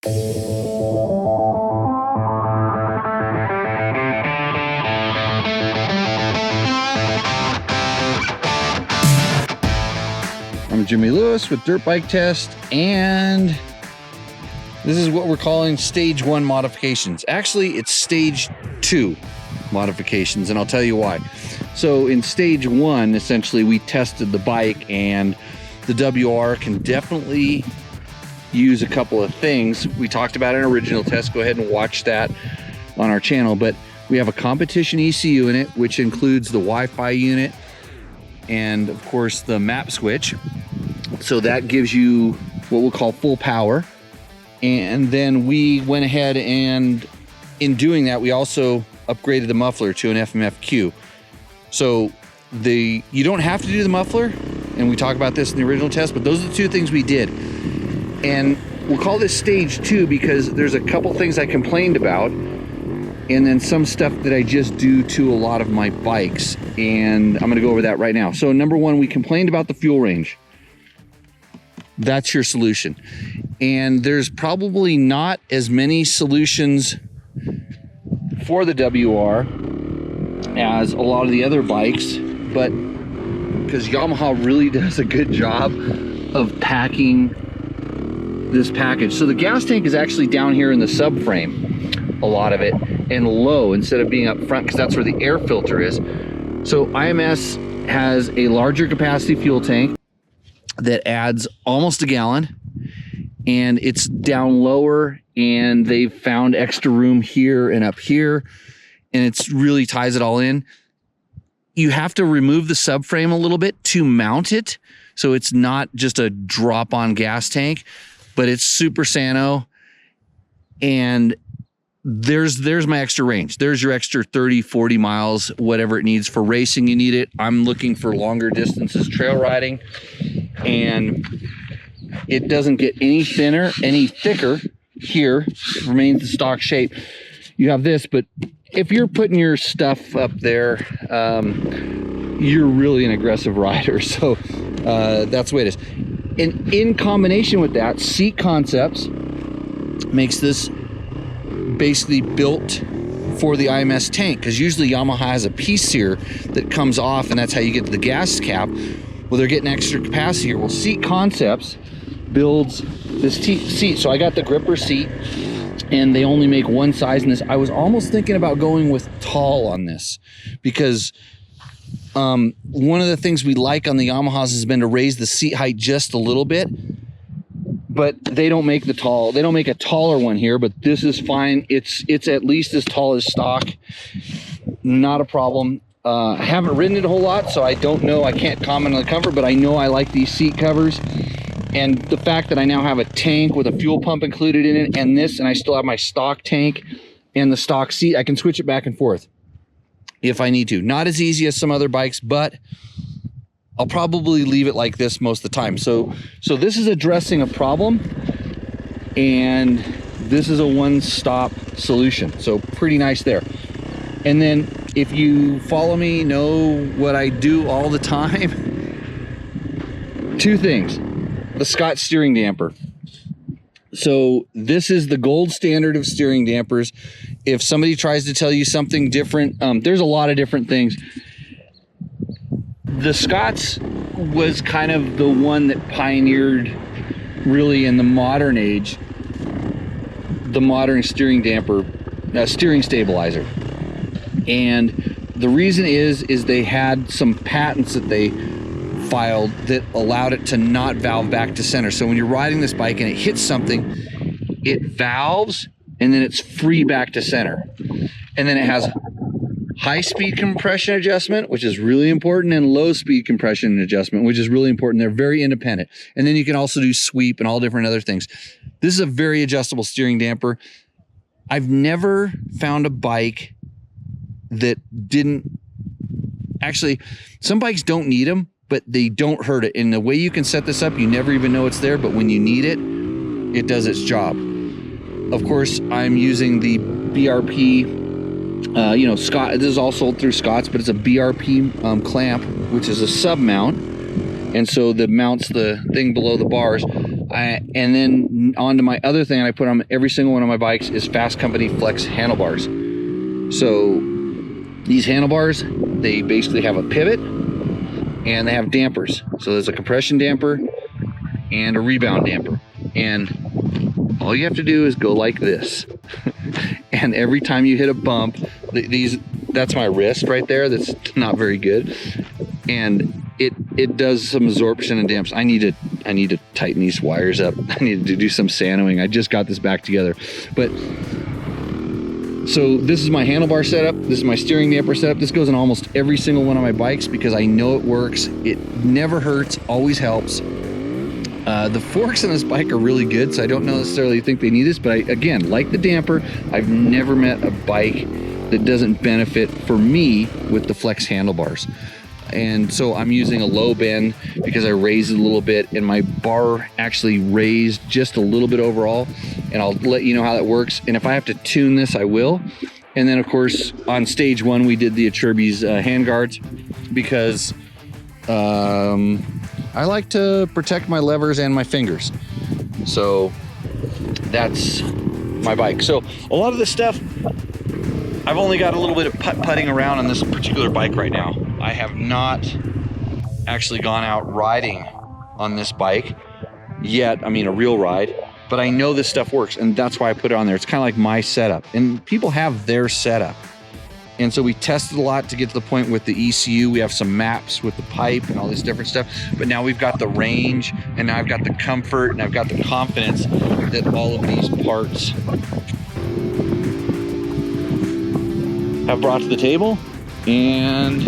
I'm Jimmy Lewis with Dirt Bike Test, and this is what we're calling stage 1 modifications. Actually, it's stage 2 modifications, and I'll tell you why. So in stage 1, essentially, we tested the bike, and the WR can definitely use a couple of things. We talked about an original test. Go ahead and watch that on our channel. But we have a competition ECU in it, which includes the Wi-Fi unit and, of course, the map switch. So that gives you what we'll call full power. And then we went ahead and, in doing that, we also upgraded the muffler to an FMFQ. So you don't have to do the muffler, and we talk about this in the original test, but those are the two things we did. And we'll call this stage 2 because there's a couple things I complained about, and then some stuff that I just do to a lot of my bikes, and I'm gonna go over that right now. So number 1, we complained about the fuel range. That's your solution. And there's probably not as many solutions for the WR as a lot of the other bikes, but because Yamaha really does a good job of packing this package. So the gas tank is actually down here in the subframe, a lot of it, and low instead of being up front, because that's where the air filter is. So IMS has a larger capacity fuel tank that adds almost a gallon, and it's down lower, and they've found extra room here and up here, and it's really ties it all in. You have to remove the subframe a little bit to mount it, so it's not just a drop-on gas tank, but it's super Sano, and there's my extra range. There's your extra 30, 40 miles, whatever it needs. For racing, you need it. I'm looking for longer distances, trail riding, and it doesn't get any thinner, any thicker here. It remains the stock shape. You have this, but if you're putting your stuff up there, you're really an aggressive rider. So that's the way it is. And in combination with that, Seat Concepts makes this basically built for the IMS tank, because usually Yamaha has a piece here that comes off, and that's how you get to the gas cap. Well, they're getting extra capacity here. Well, Seat Concepts builds this seat. So I got the gripper seat, and they only make one size in this. I was almost thinking about going with tall on this, because one of the things we like on the Yamahas has been to raise the seat height just a little bit, but they don't make the tall. They don't make a taller one here, but this is fine. It's at least as tall as stock. Not a problem. I haven't ridden it a whole lot, so I don't know. I can't comment on the comfort, but I know I like these seat covers. And the fact that I now have a tank with a fuel pump included in it, and this, and I still have my stock tank and the stock seat, I can switch it back and forth if I need to. Not as easy as some other bikes, but I'll probably leave it like this most of the time. So this is addressing a problem, and this is a one-stop solution. So pretty nice there. And then if you follow me, know what I do all the time. 2 things. The Scott steering damper. So this is the gold standard of steering dampers. If somebody tries to tell you something different, there's a lot of different things. The Scott's was kind of the one that pioneered, really, in the modern age, the modern steering damper, steering stabilizer. And the reason is they had some patents that they filed that allowed it to not valve back to center. So when you're riding this bike and it hits something, it valves, and then it's free back to center. And then it has high speed compression adjustment, which is really important, and low speed compression adjustment, which is really important. They're very independent. And then you can also do sweep and all different other things. This is a very adjustable steering damper. I've never found a bike that didn't, actually, some bikes don't need them, but they don't hurt it. And the way you can set this up, you never even know it's there, but when you need it, it does its job. Of course, I'm using the BRP, Scott, this is all sold through Scott's, but it's a BRP clamp, which is a sub mount. And so that mounts the thing below the bars. And then onto my other thing I put on every single one of my bikes is Fasst Company Flex handlebars. So these handlebars, they basically have a pivot and they have dampers. So there's a compression damper and a rebound damper. And all you have to do is go like this. And every time you hit a bump, that's my wrist right there. That's not very good. And it does some absorption and damps. I need to tighten these wires up. I need to do some sandwing. I just got this back together. But so this is my handlebar setup. This is my steering damper setup. This goes in almost every single one of my bikes because I know it works. It never hurts, always helps. The forks on this bike are really good, so I don't necessarily think they need this, but again, like the damper, I've never met a bike that doesn't benefit for me with the flex handlebars. And so I'm using a low bend because I raised it a little bit, and my bar actually raised just a little bit overall, and I'll let you know how that works. And if I have to tune this, I will. And then of course on stage one we did the Acerbis hand guards because I like to protect my levers and my fingers. So that's my bike. So a lot of this stuff, I've only got a little bit of putting around on this particular bike right now. I have not actually gone out riding on this bike yet. I mean, a real ride, but I know this stuff works, and that's why I put it on there. It's kind of like my setup, and people have their setup. And so we tested a lot to get to the point with the ECU. We have some maps with the pipe and all this different stuff. But now we've got the range, and now I've got the comfort, and I've got the confidence that all of these parts have brought to the table. And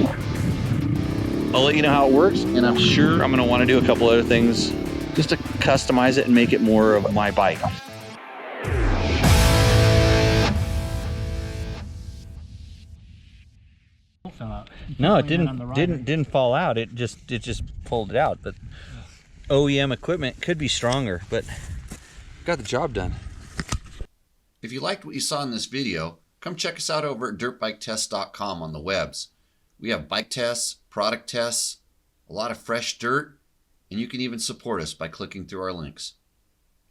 I'll let you know how it works. And I'm sure I'm gonna wanna do a couple other things just to customize it and make it more of my bike. No, it didn't fall out. It just pulled it out. But OEM equipment could be stronger, but got the job done. If you liked what you saw in this video, come check us out over at dirtbiketest.com on the webs. We have bike tests, product tests, a lot of fresh dirt, and you can even support us by clicking through our links.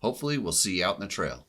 Hopefully we'll see you out in the trail.